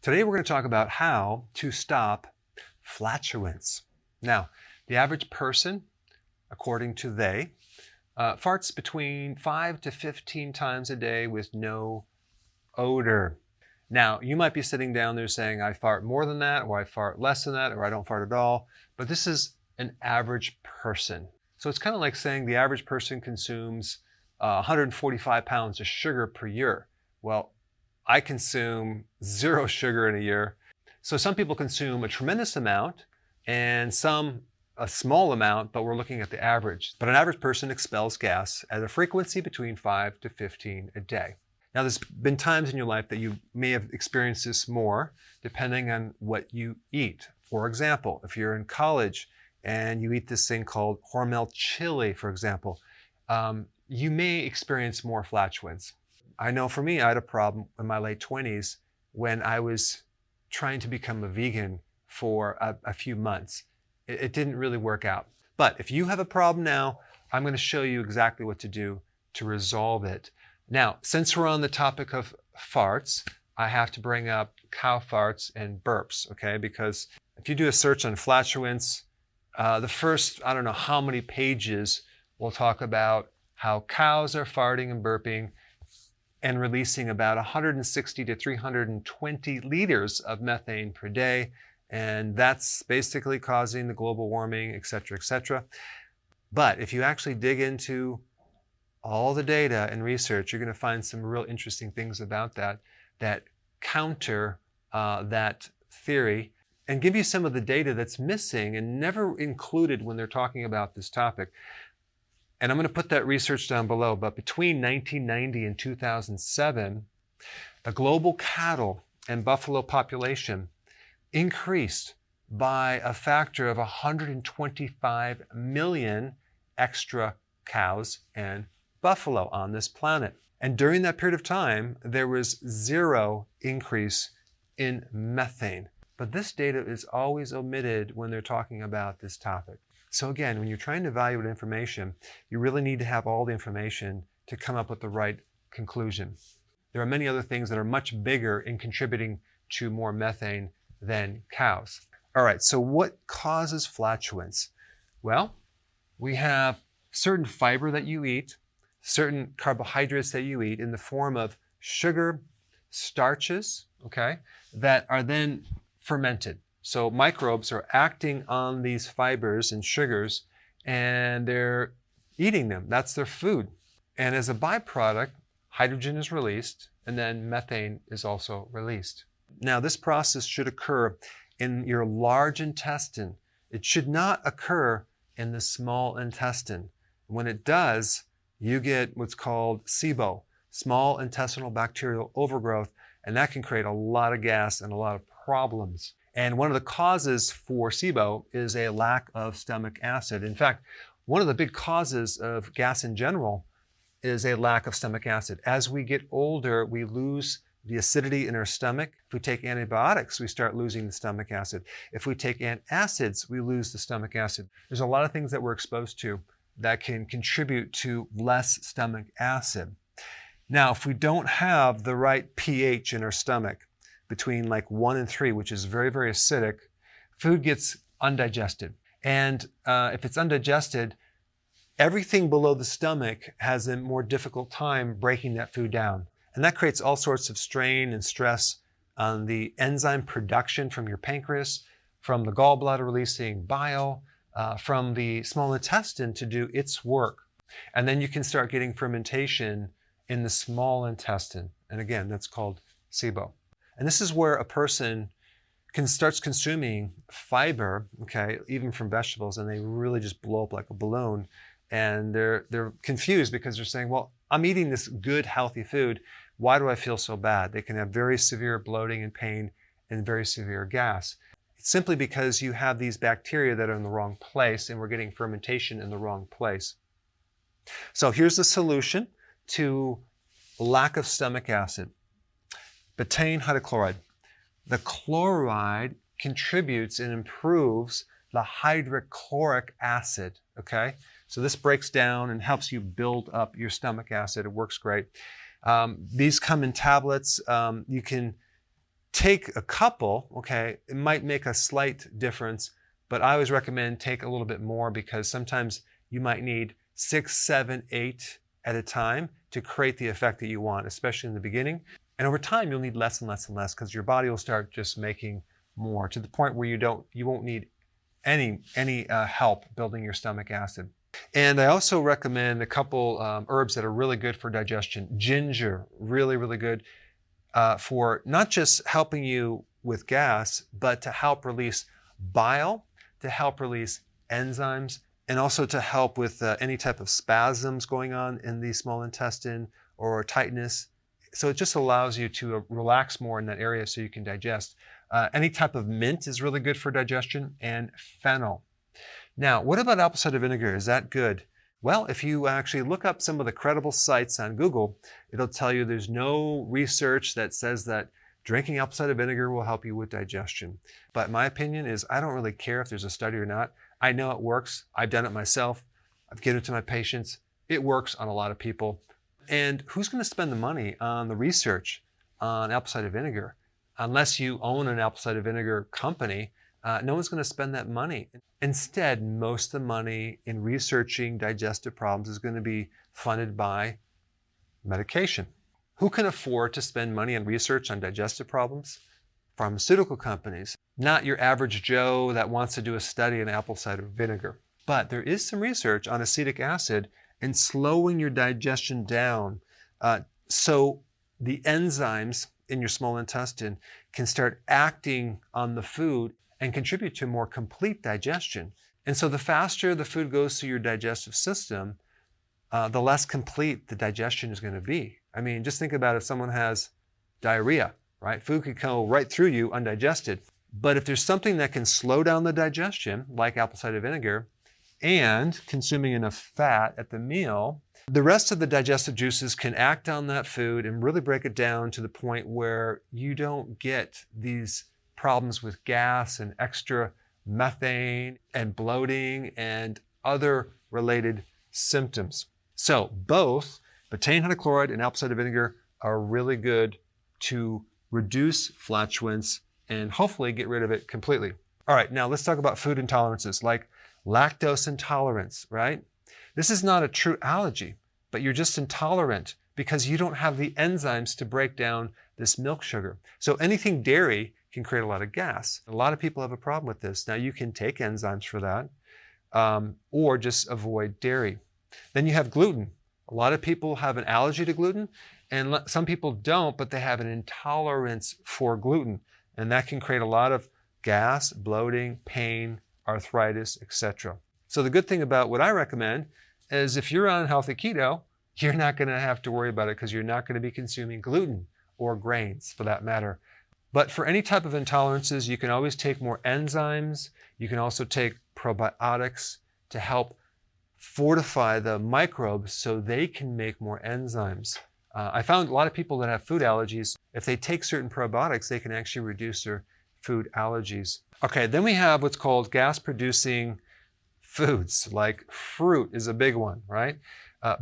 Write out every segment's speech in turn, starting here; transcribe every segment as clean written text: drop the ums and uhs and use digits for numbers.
Today we're going to talk about how to stop flatulence. Now, the average person, according to they, farts between 5 to 15 times a day with no odor. Now, you might be sitting down there saying, I fart more than that, or I fart less than that, or I don't fart at all. But this is an average person. So it's kind of like saying the average person consumes 145 pounds of sugar per year. Well, I consume 0 sugar in a year. So some people consume a tremendous amount and some a small amount, but we're looking at the average. But an average person expels gas at a frequency between 5 to 15 a day. Now, there's been times in your life that you may have experienced this more, depending on what you eat. For example, if you're in college and you eat this thing called Hormel chili, for example, you may experience more flatulence. I know for me, I had a problem in my late 20s when I was trying to become a vegan for a few months. It didn't really work out. But if you have a problem now, I'm going to show you exactly what to do to resolve it. Now, since we're on the topic of farts, I have to bring up cow farts and burps, okay? Because if you do a search on flatulence, the first, I don't know how many pages will talk about how cows are farting and burping and releasing about 160 to 320 liters of methane per day. And that's basically causing the global warming, et cetera, et cetera. But if you actually dig into all the data and research, you're going to find some real interesting things about that counter that theory and give you some of the data that's missing and never included when they're talking about this topic. And I'm going to put that research down below. But between 1990 and 2007, the global cattle and buffalo population increased by a factor of 125 million extra cows and buffalo on this planet. And during that period of time, there was 0 increase in methane. But this data is always omitted when they're talking about this topic. So again, when you're trying to evaluate information, you really need to have all the information to come up with the right conclusion. There are many other things that are much bigger in contributing to more methane than cows. All right, so what causes flatulence? Well, we have certain fiber that you eat, certain carbohydrates that you eat in the form of sugar, starches, okay, that are then fermented. So microbes are acting on these fibers and sugars and they're eating them. That's their food. And as a byproduct, hydrogen is released and then methane is also released. Now, this process should occur in your large intestine. It should not occur in the small intestine. When it does, you get what's called SIBO, small intestinal bacterial overgrowth, and that can create a lot of gas and a lot of problems. And one of the causes for SIBO is a lack of stomach acid. In fact, one of the big causes of gas in general is a lack of stomach acid. As we get older, we lose the acidity in our stomach. If we take antibiotics, we start losing the stomach acid. If we take antacids, we lose the stomach acid. There's a lot of things that we're exposed to that can contribute to less stomach acid. Now, if we don't have the right pH in our stomach, between like 1 and 3, which is very, very acidic, food gets undigested. And if it's undigested, everything below the stomach has a more difficult time breaking that food down. And that creates all sorts of strain and stress on the enzyme production from your pancreas, from the gallbladder releasing bile, from the small intestine to do its work. And then you can start getting fermentation in the small intestine. And again, that's called SIBO. And this is where a person starts consuming fiber, okay, even from vegetables, and they really just blow up like a balloon. And they're confused because they're saying, well, I'm eating this good, healthy food. Why do I feel so bad? They can have very severe bloating and pain and very severe gas. It's simply because you have these bacteria that are in the wrong place and we're getting fermentation in the wrong place. So here's the solution to lack of stomach acid. Betaine hydrochloride. The chloride contributes and improves the hydrochloric acid, okay? So this breaks down and helps you build up your stomach acid. It works great. These come in tablets. You can take a couple, okay, it might make a slight difference, but I always recommend take a little bit more because sometimes you might need 6, 7, 8 at a time to create the effect that you want, especially in the beginning. And over time, you'll need less and less and less because your body will start just making more to the point where you won't need any help building your stomach acid. And I also recommend a couple herbs that are really good for digestion. Ginger, really, really good for not just helping you with gas, but to help release bile, to help release enzymes, and also to help with any type of spasms going on in the small intestine or tightness. So it just allows you to relax more in that area so you can digest. Any type of mint is really good for digestion, and fennel. Now, what about apple cider vinegar? Is that good? Well, if you actually look up some of the credible sites on Google, it'll tell you there's no research that says that drinking apple cider vinegar will help you with digestion. But my opinion is I don't really care if there's a study or not. I know it works. I've done it myself. I've given it to my patients. It works on a lot of people. And who's going to spend the money on the research on apple cider vinegar? Unless you own an apple cider vinegar company, no one's going to spend that money. Instead, most of the money in researching digestive problems is going to be funded by medication. Who can afford to spend money on research on digestive problems? Pharmaceutical companies, not your average Joe that wants to do a study on apple cider vinegar. But there is some research on acetic acid and slowing your digestion down so the enzymes in your small intestine can start acting on the food and contribute to more complete digestion. And so the faster the food goes through your digestive system, the less complete the digestion is going to be. I mean, just think about if someone has diarrhea, right? Food could go right through you undigested. But if there's something that can slow down the digestion, like apple cider vinegar, and consuming enough fat at the meal, the rest of the digestive juices can act on that food and really break it down to the point where you don't get these problems with gas and extra methane and bloating and other related symptoms. So both betaine hydrochloride and apple cider vinegar are really good to reduce flatulence and hopefully get rid of it completely. All right, now let's talk about food intolerances like lactose intolerance, right? This is not a true allergy, but you're just intolerant because you don't have the enzymes to break down this milk sugar. So anything dairy can create a lot of gas. A lot of people have a problem with this. Now you can take enzymes for that or just avoid dairy. Then you have gluten. A lot of people have an allergy to gluten and some people don't, but they have an intolerance for gluten. And that can create a lot of gas, bloating, pain, arthritis, etc. So the good thing about what I recommend is if you're on healthy keto, you're not going to have to worry about it because you're not going to be consuming gluten or grains for that matter. But for any type of intolerances, you can always take more enzymes. You can also take probiotics to help fortify the microbes so they can make more enzymes. I found a lot of people that have food allergies, if they take certain probiotics, they can actually reduce their food allergies. Okay, then we have what's called gas-producing foods, like fruit is a big one, right?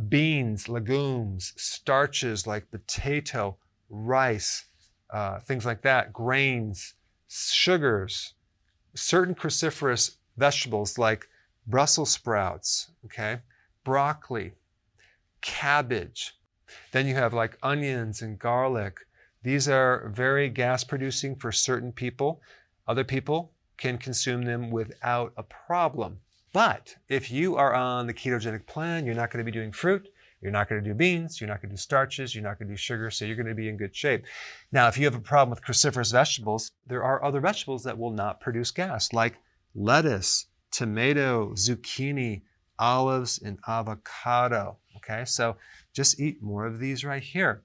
Beans, legumes, starches like potato, rice, things like that, grains, sugars, certain cruciferous vegetables like Brussels sprouts, okay, broccoli, cabbage. Then you have like onions and garlic. These are very gas producing for certain people. Other people can consume them without a problem. But if you are on the ketogenic plan, you're not going to be doing fruit, you're not going to do beans, you're not going to do starches, you're not going to do sugar, so you're going to be in good shape. Now, if you have a problem with cruciferous vegetables, there are other vegetables that will not produce gas, like lettuce, tomato, zucchini, olives, and avocado. Okay, so just eat more of these right here.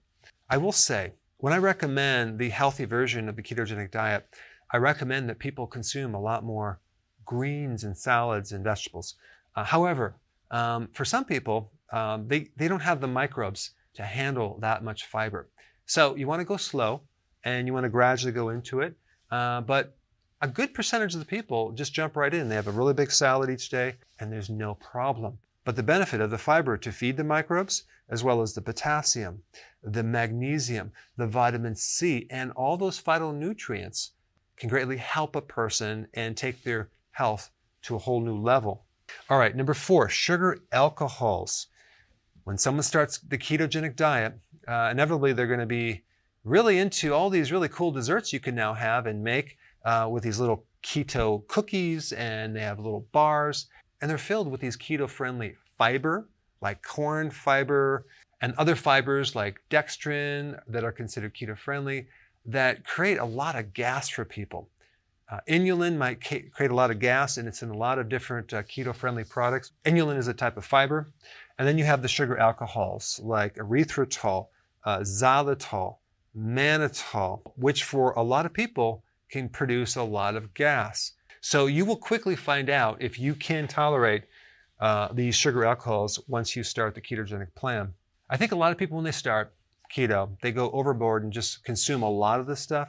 I will say, when I recommend the healthy version of the ketogenic diet, I recommend that people consume a lot more greens and salads and vegetables. However, for some people, they don't have the microbes to handle that much fiber. So you want to go slow and you want to gradually go into it. But a good percentage of the people just jump right in. They have a really big salad each day and there's no problem. But the benefit of the fiber to feed the microbes, as well as the potassium, the magnesium, the vitamin C, and all those phytonutrients can greatly help a person and take their health to a whole new level. All right, number 4, sugar alcohols. When someone starts the ketogenic diet, inevitably they're going to be really into all these really cool desserts you can now have and make with these little keto cookies, and they have little bars, and they're filled with these keto-friendly fiber, like corn fiber, and other fibers like dextrin that are considered keto-friendly that create a lot of gas for people. Inulin might create a lot of gas, and it's in a lot of different keto-friendly products. Inulin is a type of fiber. And then you have the sugar alcohols like erythritol, xylitol, mannitol, which for a lot of people can produce a lot of gas. So you will quickly find out if you can tolerate these sugar alcohols once you start the ketogenic plan. I think a lot of people, when they start keto, they go overboard and just consume a lot of this stuff.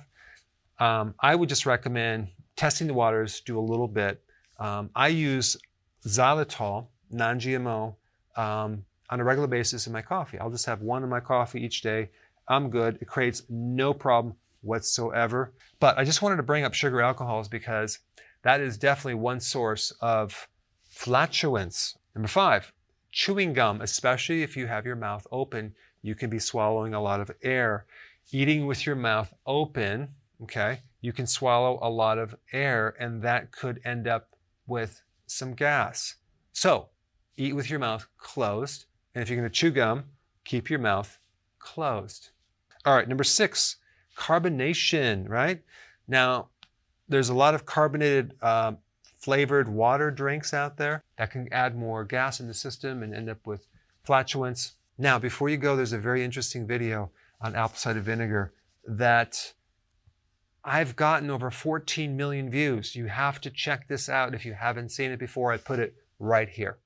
I would just recommend testing the waters, do a little bit. I use xylitol, non-GMO, on a regular basis in my coffee. I'll just have one in my coffee each day. I'm good. It creates no problem whatsoever. But I just wanted to bring up sugar alcohols because that is definitely one source of flatulence. Number 5, chewing gum, especially if you have your mouth open, you can be swallowing a lot of air. Eating with your mouth open, okay, you can swallow a lot of air, and that could end up with some gas. So eat with your mouth closed, and if you're going to chew gum, keep your mouth closed. All right, number 6, carbonation, right? Now, there's a lot of carbonated flavored water drinks out there that can add more gas in the system and end up with flatulence. Now, before you go, there's a very interesting video on apple cider vinegar that I've gotten over 14 million views. You have to check this out if you haven't seen it before. I put it right here.